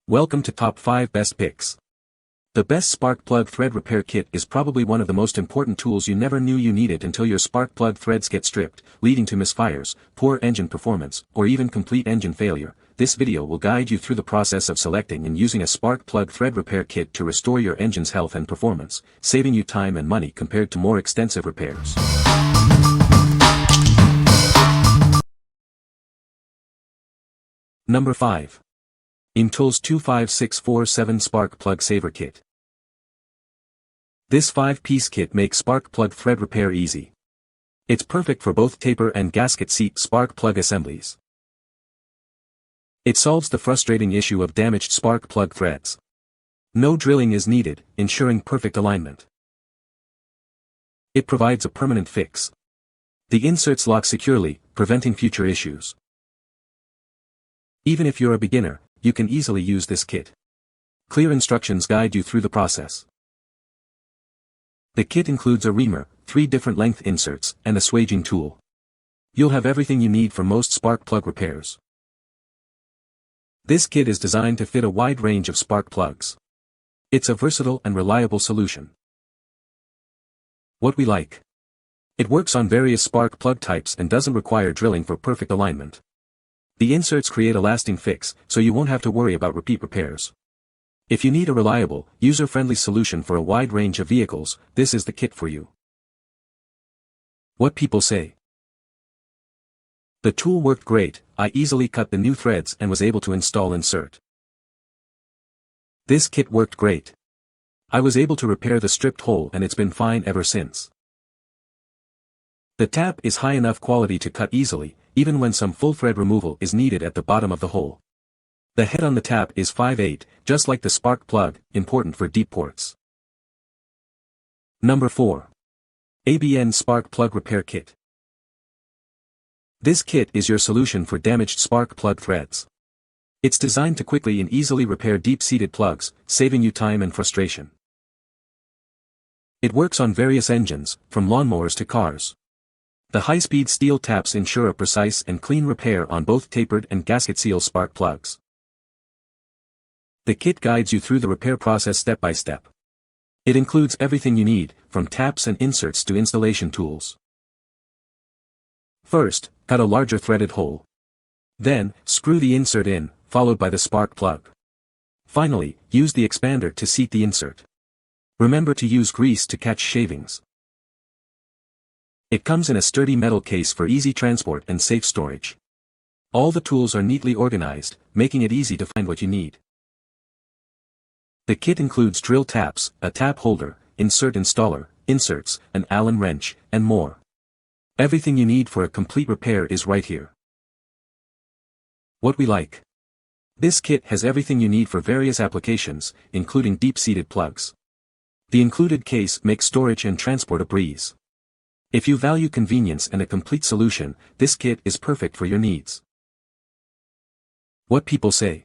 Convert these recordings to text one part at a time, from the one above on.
Welcome to Top 5 Best Picks. The best spark plug thread repair kit is probably one of the most important tools you never knew you needed until your spark plug threads get stripped, leading to misfires, poor engine performance, or even complete engine failure. This video will guide you through the process of selecting and using a spark plug thread repair kit to restore your engine's health and performance, saving you time and money compared to more extensive repairs. Number 5. OEMTOOLS 25647 Spark Plug Saver Kit. This 5-piece kit makes spark plug thread repair easy. It's perfect for both taper and gasket seat spark plug assemblies. It solves the frustrating issue of damaged spark plug threads. No drilling is needed, ensuring perfect alignment. It provides a permanent fix. The inserts lock securely, preventing future issues. Even if you're a beginner, you can easily use this kit. Clear instructions guide you through the process. The kit includes a reamer, 3 different length inserts, and a swaging tool. You'll have everything you need for most spark plug repairs. This kit is designed to fit a wide range of spark plugs. It's a versatile and reliable solution. What we like. It works on various spark plug types and doesn't require drilling for perfect alignment. The inserts create a lasting fix, so you won't have to worry about repeat repairs. If you need a reliable, user-friendly solution for a wide range of vehicles, this is the kit for you. What people say. The tool worked great, I easily cut the new threads and was able to install insert. This kit worked great. I was able to repair the stripped hole and it's been fine ever since. The tap is high enough quality to cut easily, even when some full thread removal is needed at the bottom of the hole. The head on the tap is 5/8, just like the spark plug, important for deep ports. Number 4. ABN Spark Plug Repair Kit. This kit is your solution for damaged spark plug threads. It's designed to quickly and easily repair deep-seated plugs, saving you time and frustration. It works on various engines, from lawnmowers to cars. The high-speed steel taps ensure a precise and clean repair on both tapered and gasket seal spark plugs. The kit guides you through the repair process step by step. It includes everything you need, from taps and inserts to installation tools. First, cut a larger threaded hole. Then, screw the insert in, followed by the spark plug. Finally, use the expander to seat the insert. Remember to use grease to catch shavings. It comes in a sturdy metal case for easy transport and safe storage. All the tools are neatly organized, making it easy to find what you need. The kit includes drill taps, a tap holder, insert installer, inserts, an Allen wrench, and more. Everything you need for a complete repair is right here. What we like. This kit has everything you need for various applications, including deep-seated plugs. The included case makes storage and transport a breeze. If you value convenience and a complete solution, this kit is perfect for your needs. What people say.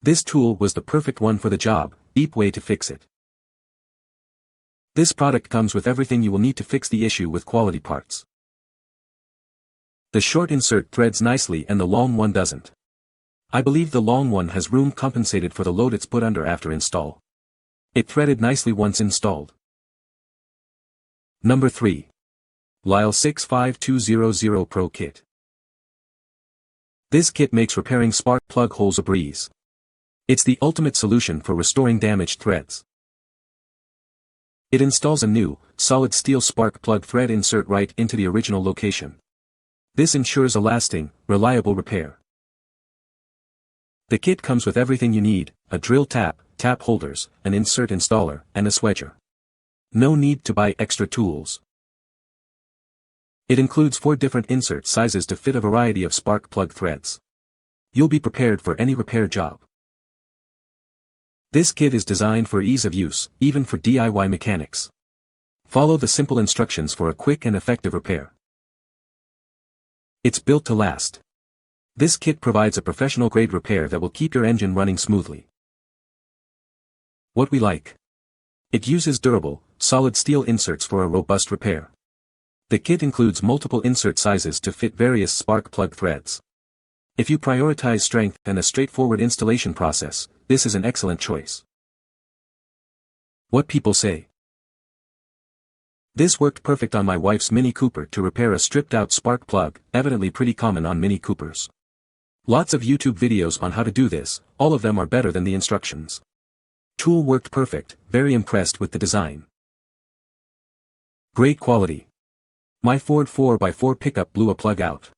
This tool was the perfect one for the job, deep way to fix it. This product comes with everything you will need to fix the issue with quality parts. The short insert threads nicely and the long one doesn't. I believe the long one has room compensated for the load it's put under after install. It threaded nicely once installed. Number 3. Lisle 65200 Pro Kit. This kit makes repairing spark plug holes a breeze. It's the ultimate solution for restoring damaged threads. It installs a new, solid steel spark plug thread insert right into the original location. This ensures a lasting, reliable repair. The kit comes with everything you need, a drill tap, tap holders, an insert installer, and a swedger. No need to buy extra tools. It includes 4 different insert sizes to fit a variety of spark plug threads. You'll be prepared for any repair job. This kit is designed for ease of use, even for DIY mechanics. Follow the simple instructions for a quick and effective repair. It's built to last. This kit provides a professional-grade repair that will keep your engine running smoothly. What we like. It uses durable, solid steel inserts for a robust repair. The kit includes multiple insert sizes to fit various spark plug threads. If you prioritize strength and a straightforward installation process, this is an excellent choice. What people say. This worked perfect on my wife's Mini Cooper to repair a stripped-out spark plug, evidently pretty common on Mini Coopers. Lots of YouTube videos on how to do this, all of them are better than the instructions. Tool worked perfect, very impressed with the design. Great quality. My Ford 4x4 pickup blew a plug out.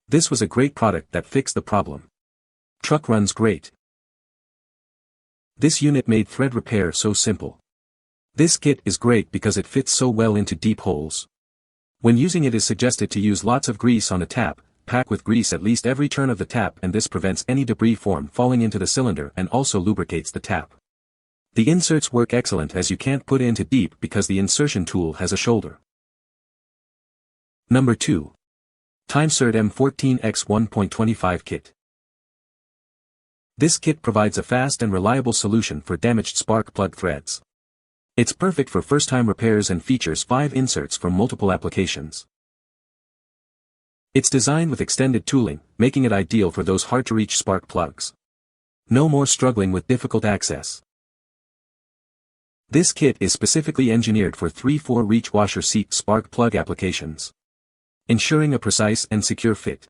This was a great product that fixed the problem. Truck runs great. This unit made thread repair so simple. This kit is great because it fits so well into deep holes. When using it is suggested to use lots of grease on the tap, pack with grease at least every turn of the tap, and this prevents any debris from falling into the cylinder and also lubricates the tap. The inserts work excellent as you can't put it into deep because the insertion tool has a shoulder. Number 2. Time-Sert M14x1.25 Kit. This kit provides a fast and reliable solution for damaged spark plug threads. It's perfect for first-time repairs and features 5 inserts for multiple applications. It's designed with extended tooling, making it ideal for those hard-to-reach spark plugs. No more struggling with difficult access. This kit is specifically engineered for 3/4 reach washer seat spark plug applications, ensuring a precise and secure fit.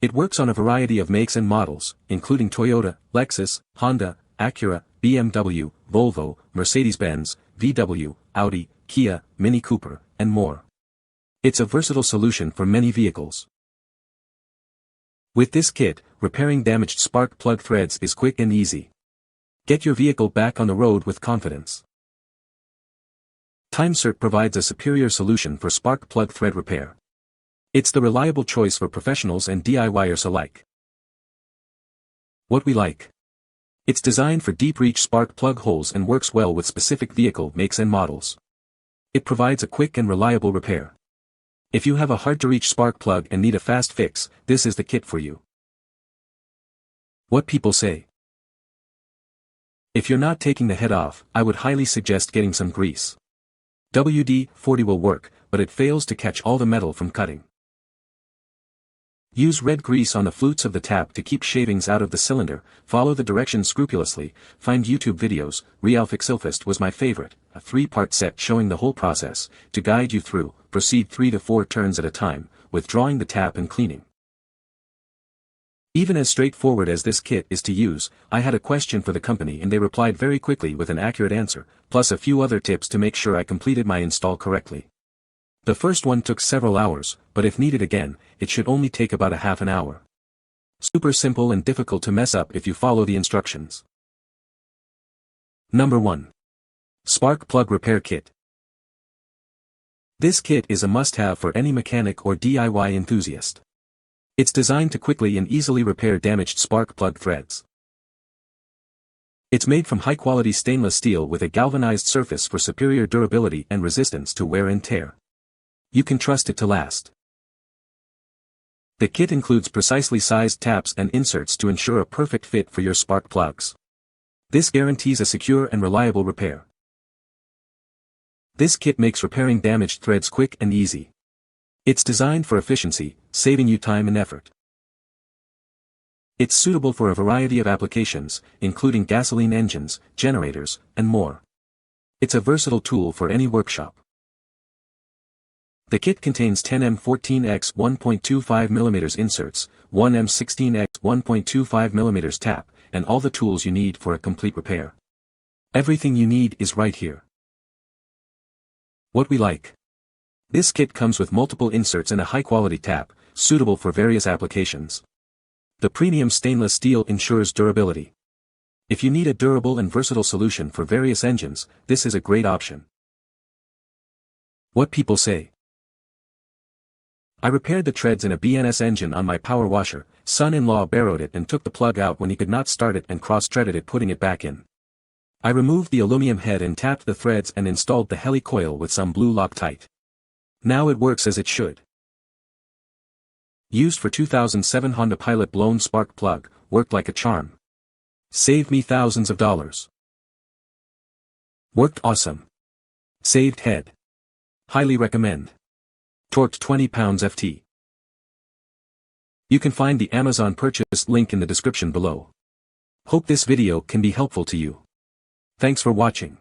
It works on a variety of makes and models, including Toyota, Lexus, Honda, Acura, BMW, Volvo, Mercedes-Benz, VW, Audi, Kia, Mini Cooper, and more. It's a versatile solution for many vehicles. With this kit, repairing damaged spark plug threads is quick and easy. Get your vehicle back on the road with confidence. Time-Sert provides a superior solution for spark plug thread repair. It's the reliable choice for professionals and DIYers alike. What we like. It's designed for deep reach spark plug holes and works well with specific vehicle makes and models. It provides a quick and reliable repair. If you have a hard-to-reach spark plug and need a fast fix, this is the kit for you. What people say. If you're not taking the head off, I would highly suggest getting some grease. WD-40 will work, but it fails to catch all the metal from cutting. Use red grease on the flutes of the tap to keep shavings out of the cylinder. Follow the directions scrupulously. Find YouTube videos. Realfixilfist was my favorite, a 3-part set showing the whole process, to guide you through. Proceed 3 to 4 turns at a time, withdrawing the tap and cleaning. Even as straightforward as this kit is to use, I had a question for the company and they replied very quickly with an accurate answer, plus a few other tips to make sure I completed my install correctly. The first one took several hours, but if needed again, it should only take about a half an hour. Super simple and difficult to mess up if you follow the instructions. Number 1. Spark Plug Repair Kit. This kit is a must-have for any mechanic or DIY enthusiast. It's designed to quickly and easily repair damaged spark plug threads. It's made from high-quality stainless steel with a galvanized surface for superior durability and resistance to wear and tear. You can trust it to last. The kit includes precisely sized taps and inserts to ensure a perfect fit for your spark plugs. This guarantees a secure and reliable repair. This kit makes repairing damaged threads quick and easy. It's designed for efficiency, saving you time and effort. It's suitable for a variety of applications, including gasoline engines, generators, and more. It's a versatile tool for any workshop. The kit contains 10 M14x1.25 mm inserts, 1 M16x1.25 mm tap, and all the tools you need for a complete repair. Everything you need is right here. What we like. This kit comes with multiple inserts and a high-quality tap, suitable for various applications. The premium stainless steel ensures durability. If you need a durable and versatile solution for various engines, this is a great option. What people say. I repaired the treads in a BNS engine on my power washer. Son-in-law borrowed it and took the plug out when he could not start it and cross-threaded it, putting it back in. I removed the aluminum head and tapped the threads and installed the heli coil with some blue Loctite. Now it works as it should. Used for 2007 Honda Pilot blown spark plug, worked like a charm. Saved me thousands of dollars. Worked awesome. Saved head. Highly recommend. Torqued 20 pounds FT. You can find the Amazon purchase link in the description below. Hope this video can be helpful to you. Thanks for watching.